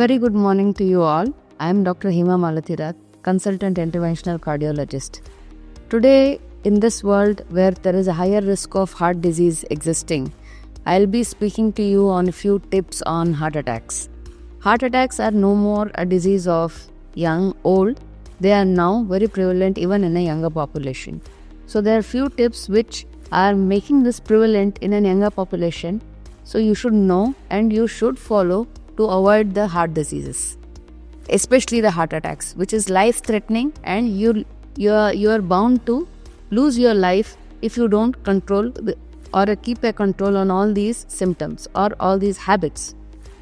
very good morning to you all. I am Dr. Hema Malathirat, consultant interventional cardiologist. Today, in this world where there is a higher risk of heart disease existing, I'll be speaking to you on a few tips on heart attacks. Heart attacks are no more a disease of young, old. They are now very prevalent even in a younger population. So there are few tips which are making this prevalent in a younger population. So you should know and you should follow to avoid the heart diseases, especially the heart attacks, which is life-threatening, and you are bound to lose your life if you don't control or keep a control on all these symptoms or all these habits.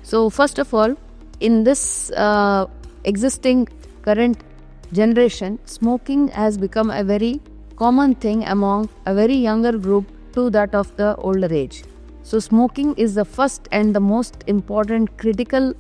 So first of all, in this existing current generation, smoking has become a very common thing among a very younger group to that of the older age. So smoking is the first and the most important critical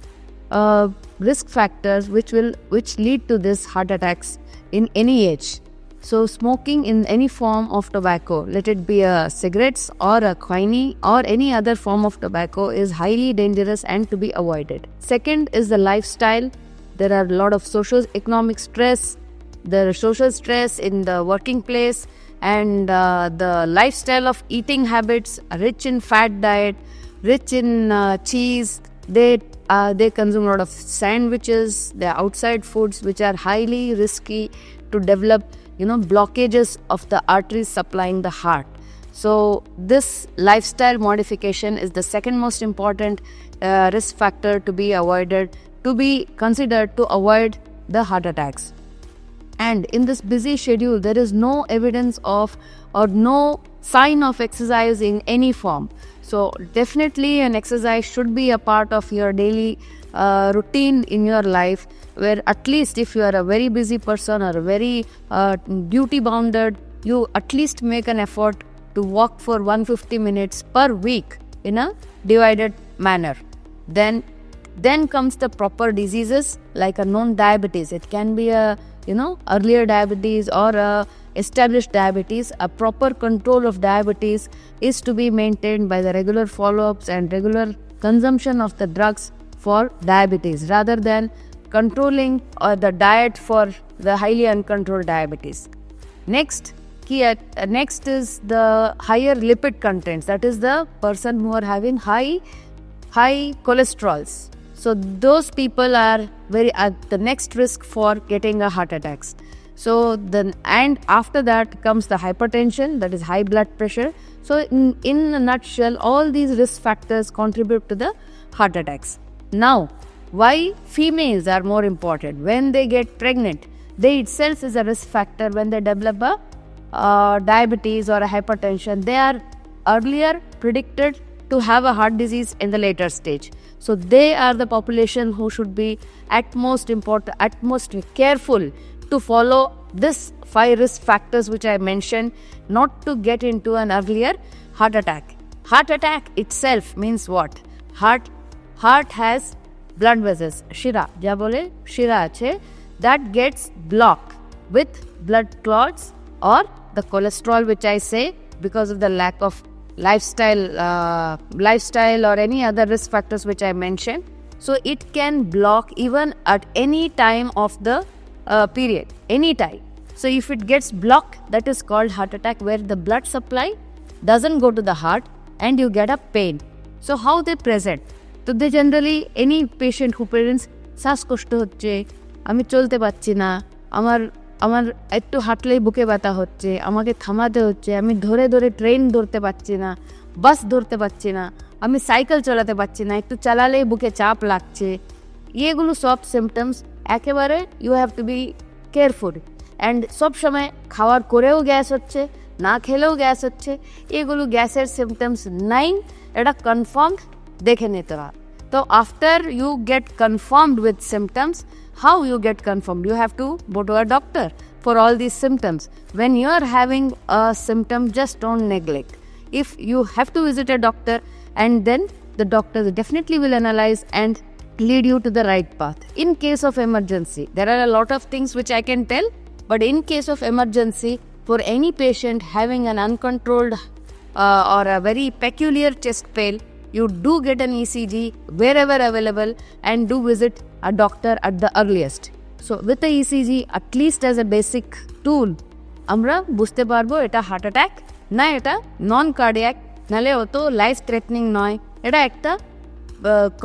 risk factors which lead to this heart attacks in any age. So smoking in any form of tobacco, let it be a cigarettes or a quinine or any other form of tobacco, is highly dangerous and to be avoided. Second is the lifestyle. There are a lot of social economic stress. There is social stress in the working place, and the lifestyle of eating habits, rich in fat diet, rich in cheese. They consume a lot of sandwiches, the outside foods, which are highly risky to develop blockages of the arteries supplying the heart. So this lifestyle modification is the second most important risk factor to be avoided, to be considered to avoid the heart attacks. And in this busy schedule, there is no evidence of or no sign of exercise in any form. So definitely an exercise should be a part of your daily routine in your life, where at least if you are a very busy person or very duty bounded, you at least make an effort to walk for 150 minutes per week in a divided manner. Then comes the proper diseases like a known diabetes. It can be a earlier diabetes or a established diabetes. A proper control of diabetes is to be maintained by the regular follow-ups and regular consumption of the drugs for diabetes, rather than controlling the diet for the highly uncontrolled diabetes. Next is the higher lipid contents. That is the person who are having high cholesterols. So those people are very at the next risk for getting a heart attacks. So and after that comes the hypertension, that is high blood pressure. So in a nutshell, all these risk factors contribute to the heart attacks. Now, why females are more important? When they get pregnant, they itself is a risk factor. When they develop a diabetes or a hypertension, they are earlier predicted to have a heart disease in the later stage. So they are the population who should be at most careful to follow this 5 risk factors which I mentioned, not to get into an earlier heart attack. Heart attack itself means what? Heart has blood vessels, shira, that gets blocked with blood clots or the cholesterol, which I say because of the lack of lifestyle or any other risk factors which I mentioned. So it can block even at any time of the period, any time. So if it gets blocked, that is called heart attack, where the blood supply doesn't go to the heart and you get a pain. So how they present? So they generally, any patient who presents শ্বাসকষ্ট হচ্ছে, আমি চলতে পারছি না, আমার একটু হাঁটলেই বুকে ব্যথা হচ্ছে, আমাকে থামাতে হচ্ছে, আমি ধরে ট্রেন ধরতে পারছি না, বাস ধরতে পারছি না, আমি সাইকেল চালাতে পারছি না, একটু চালালেই বুকে চাপ লাগছে, এগুলো সব সিমটমস একেবারে you have to be careful. And সব সময় খাওয়ার করেও গ্যাস হচ্ছে, না খেলেও গ্যাস হচ্ছে, এগুলো গ্যাসের সিমটমস নাই, এটা কনফার্মড দেখে নিতে হয়। তো after you get confirmed with symptoms, how you get confirmed? You have to go to a doctor for all these symptoms. When you are having a symptom, just don't neglect. If you have to visit a doctor, and then the doctor definitely will analyze and lead you to the right path. In case of emergency, there are a lot of things which I can tell, but in case of emergency, for any patient having an uncontrolled or a very peculiar chest pain, you do get an ECG wherever available and do visit a doctor at the earliest. So with the ECG, at least as a basic tool, আমরা বুঝতে পারবো এটা heart attack না এটা নন cardiac, নালে অত life threatening নয়। এটা একটা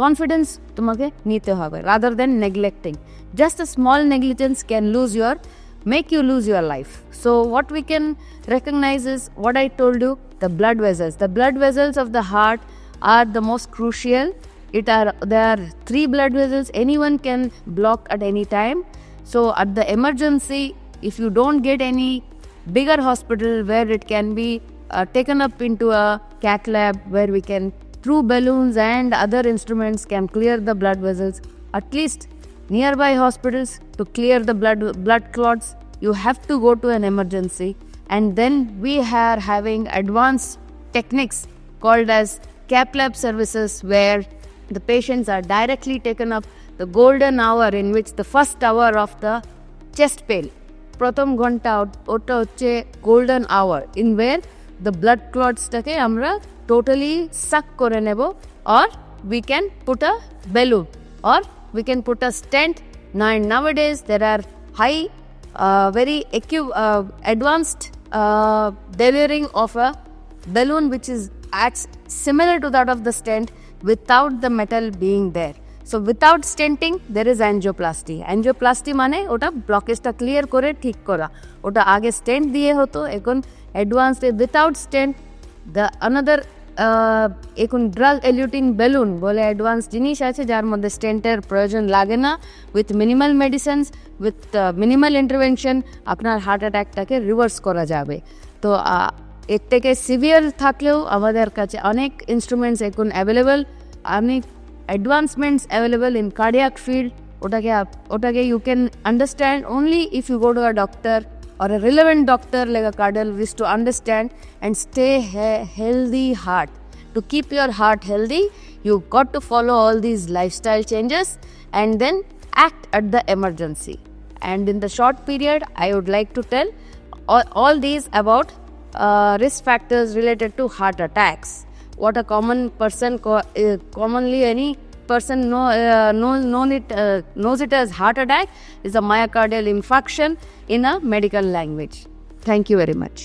কনফিডেন্স তোমাকে নিতে হবে rather than neglecting. Just a small negligence can make you lose your life. So what we can recognize is what I told you, the blood vessels. The blood vessels of the heart are the most crucial. There are 3 blood vessels anyone can block at any time. So at the emergency, if you don't get any bigger hospital where it can be taken up into a cath lab where we can through balloons and other instruments can clear the blood vessels, at least nearby hospitals to clear the blood clots, you have to go to an emergency. And then we are having advanced techniques called as cath lab services where the patients are directly taken up the golden hour in which the first hour of the chest pain, প্রথম ঘন্টা ওটা হচ্ছে golden hour in where the blood ক্লটসটাকে আমরা totally সাক করে নেব, or we can put a balloon or we can put a stent. Nowadays there are high very advanced delivering of a balloon which acts similar to that of the stent without the metal being there. So without stenting there is angioplasty. Angioplasty মানে ওটা ব্লকেজটা clear করে ঠিক করা, ওটা আগে stent দিয়ে হতো, এখন advanced without stent the another এখন ড্রাগ এলিউটিং বেলুন বলে অ্যাডভান্স জিনিস আছে যার মধ্যে স্টেন্টের প্রয়োজন লাগে না। With minimal medicines with minimal intervention আপনার হার্ট অ্যাটাকটাকে রিভার্স করা যাবে। তো এর থেকে সিভিয়ার থাকলেও আমাদের কাছে অনেক ইনস্ট্রুমেন্টস এখন অ্যাভেলেবল, অনেক advancements available in cardiac field. Otage you can understand only if you go to a doctor or a relevant doctor like a cardiologist to understand and stay healthy heart. To keep your heart healthy, you got to follow all these lifestyle changes and then act at the emergency. And in the short period, I would like to tell all these about risk factors related to heart attacks. What a common person, commonly any person knows it as heart attack is a myocardial infarction in a medical language. Thank you very much.